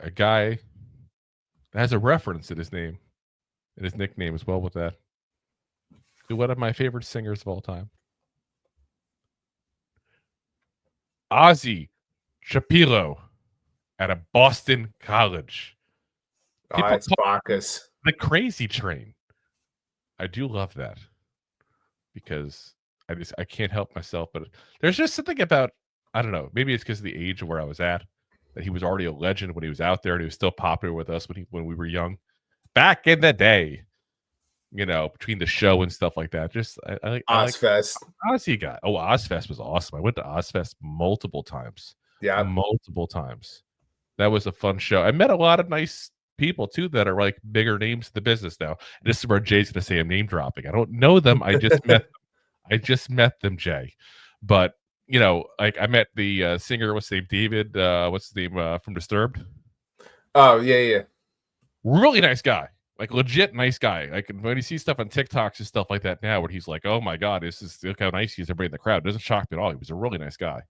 a guy that has a reference in his name and his nickname as well with that, to one of my favorite singers of all time, Ozzy Trapilo at a Boston college. People It's call Bacchus. it the crazy train. I do love that because I can't help myself, but there's just something about, I don't know, maybe it's because of the age of where I was at, that he was already a legend when he was out there and he was still popular with us when we were young. Back in the day, between the show and stuff like that. Just I like Ozfest. Ozzy guy. Oh, Ozfest was awesome. I went to Ozfest multiple times. Yeah. Multiple times. That was a fun show. I met a lot of nice people too that are like bigger names in the business now. This is where Jay's gonna say I'm name dropping. I don't know them. I just met them. I just met them, Jay. But like I met the singer, what's his name? David, what's his name from Disturbed? Oh, yeah. Really nice guy. Like legit nice guy. Like when you see stuff on TikToks and stuff like that now, where he's like, "Oh my god, look how nice he is." Everybody in the crowd, it doesn't shock me at all. He was a really nice guy.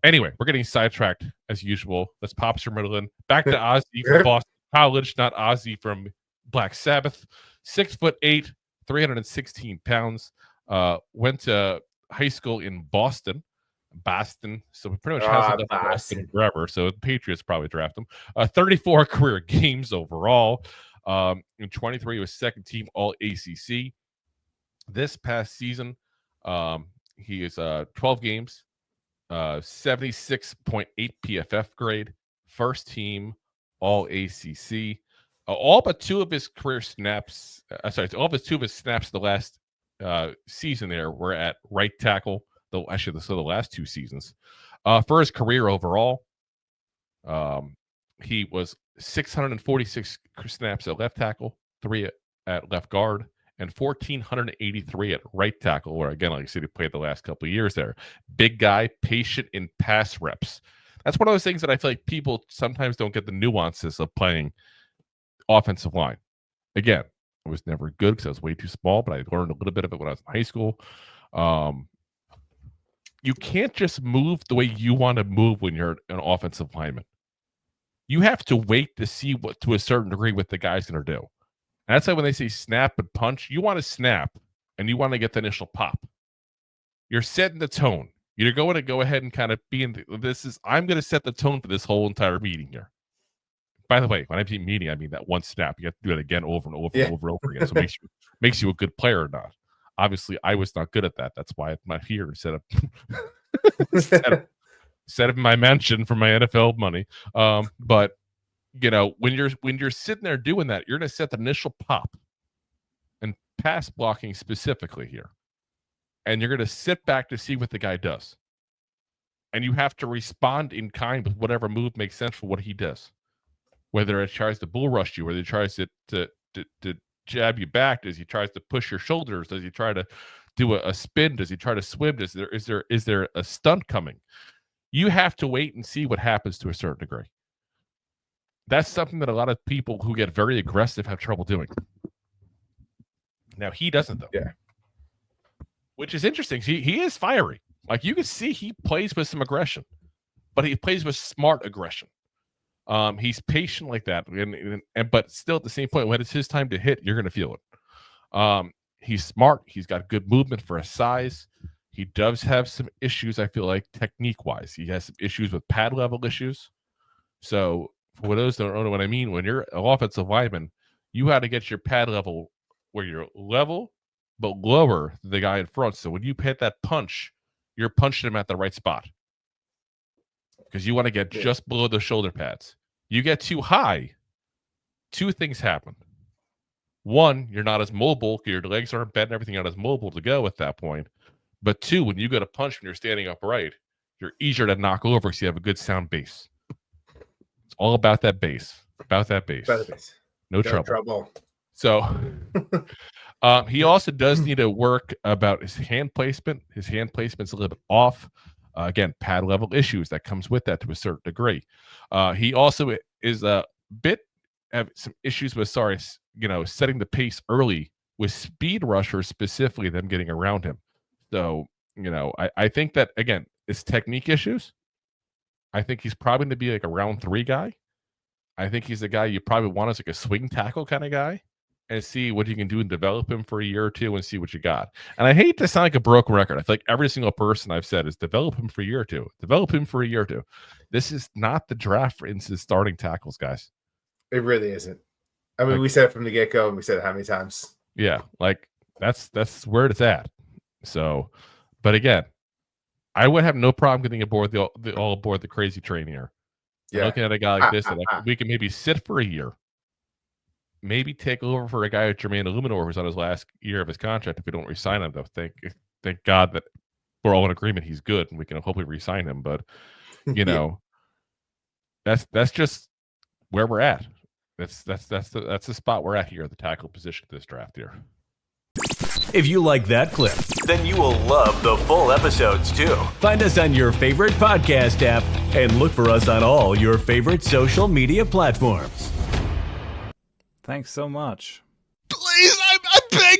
Anyway, we're getting sidetracked as usual. Let's pop some riddle. Back to Ozzy from Boston College, not Ozzy from Black Sabbath. 6'8", 316 pounds. Went to high school in Boston. So he pretty much hasn't left Boston forever. So the Patriots probably draft him. 34 career games overall. In 23, he was second team All ACC. This past season, he is 12 games, 76.8 PFF grade, first team All ACC. All but two of his career snaps, all but two of his snaps the last season there were at right tackle. Actually, the last two seasons. For his career overall, he was 646 snaps at left tackle, 3 at left guard, and 1,483 at right tackle, where, again, like I said, he played the last couple of years there. Big guy, patient in pass reps. That's one of those things that I feel like people sometimes don't get the nuances of playing offensive line. Again, I was never good because I was way too small, but I learned a little bit of it when I was in high school. You can't just move the way you want to move when you're an offensive lineman. You have to wait to see what, to a certain degree, what the guy's going to do. And that's why when they say snap and punch, you want to snap and you want to get the initial pop. You're setting the tone. You're going to go ahead and kind of be in I'm going to set the tone for this whole entire meeting here. By the way, when I mean meeting, I mean that one snap. You have to do it again over and over and over and over again. So it makes you a good player or not. Obviously, I was not good at that. That's why I'm not here instead of set up in my mansion for my NFL money. But when you're sitting there doing that, you're going to set the initial pop and pass blocking specifically here. And you're going to sit back to see what the guy does. And you have to respond in kind with whatever move makes sense for what he does. Whether it tries to bull rush you, whether it tries to jab you back, does he tries to push your shoulders, does he try to do a spin, does he try to swim, is there a stunt coming? You have to wait and see what happens to a certain degree. That's something that a lot of people who get very aggressive have trouble doing. Now, he doesn't, though. Yeah. Which is interesting. He is fiery. Like, you can see he plays with some aggression, but he plays with smart aggression. He's patient like that. But still at the same point, when it's his time to hit, you're going to feel it. He's smart. He's got good movement for his size. He does have some issues, I feel like, technique-wise. He has some issues with pad level issues. So, for those that don't know what I mean, when you're an offensive lineman, you have to get your pad level where you're level, but lower than the guy in front. So, when you hit that punch, you're punching him at the right spot. Because you want to get just below the shoulder pads. You get too high, two things happen. One, you're not as mobile. Your legs aren't bent and everything out as mobile to go at that point. But two, when you go to punch when you're standing upright, you're easier to knock over because you have a good sound base. It's all about that base. No trouble. So he also does need to work about his hand placement. His hand placement's a little bit off. Again, pad level issues that comes with that to a certain degree. He also is a bit have some issues with setting the pace early with speed rushers, specifically them getting around him. So I think that, again, it's technique issues. I think he's probably going to be like a round 3 guy. I think he's the guy you probably want as like a swing tackle kind of guy, and see what you can do and develop him for a year or two and see what you got. And I hate to sound like a broken record. I feel like every single person I've said is develop him for a year or two. Develop him for a year or two. This is not the draft for instance starting tackles, guys. It really isn't. I mean, we said it from the get-go, and we said it how many times? Yeah, like that's where it's at. So, but again, I would have no problem getting aboard all aboard the crazy train here. And looking at a guy like this, that we can maybe sit for a year, maybe take over for a guy like Jermaine Illuminor who's on his last year of his contract. If we don't re-sign him, though, thank God that we're all in agreement he's good and we can hopefully re-sign him. But you know, that's just where we're at. That's the spot we're at here at the tackle position this draft here. If you like that clip, then you will love the full episodes too. Find us on your favorite podcast app and look for us on all your favorite social media platforms. Thanks so much. Please, I beg